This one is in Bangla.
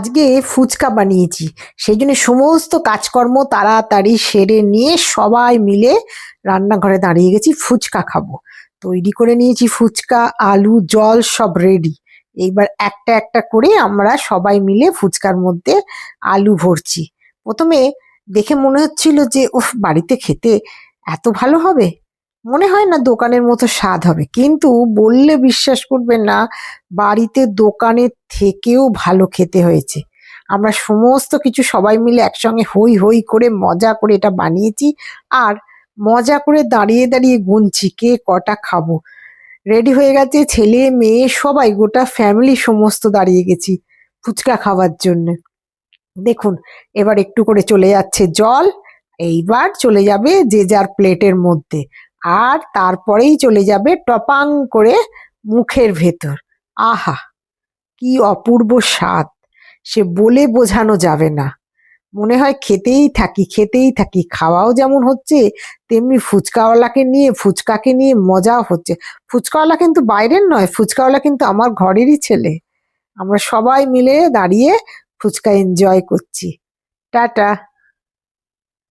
আজকে ফুচকা বানিয়েছি। সেই জন্য সমস্ত কাজকর্ম তাড়াতাড়ি সেরে নিয়ে সবাই মিলে রান্নাঘরে দাঁড়িয়ে গেছি, ফুচকা খাবো। তৈরি করে নিয়েছি ফুচকা, আলু, জল সব রেডি। এইবার একটা একটা করে আমরা সবাই মিলে ফুচকার মধ্যে আলু ভরছি। প্রথমে দেখে মনে হচ্ছিল যে উফ, বাড়িতে খেতে এত ভালো হবে, মনে হয় না দোকানের মতো স্বাদ হবে, কিন্তু বললে বিশ্বাস করবেন না, বাড়িতে দোকানের থেকেও ভালো খেতে হয়েছে। আমরা সমস্ত কিছু সবাই মিলে একসঙ্গে হই হই করে মজা করে এটা বানিয়েছি, আর মজা করে দাঁড়িয়ে দাঁড়িয়ে গুনছি কে কটা খাবো। রেডি হয়ে গেছে, ছেলে মেয়ে সবাই, গোটা ফ্যামিলি সমস্ত দাঁড়িয়ে গেছি ফুচকা খাওয়ার জন্য। দেখুন, এবার একটু করে চলে যাচ্ছে জল, এইবার চলে যাবে যে যার প্লেটের মধ্যে, আর তারপরেই চলে যাবে টপাং করে মুখের ভেতর। আহা, কি অপূর্ব স্বাদ, সে বলে বোঝানো যাবে না। মনে হয় খেতেই থাকি খেতেই থাকি, খাওয়াও যেমন হচ্ছে তেমনি ফুচকাকে নিয়ে মজাও হচ্ছে। ফুচকাওয়ালা কিন্তু বাইরের নয়, ফুচকাওয়ালা কিন্তু আমার ঘরেরই ছেলে। আমরা সবাই মিলে দাঁড়িয়ে ফুচকা এনজয় করছি। টাটা।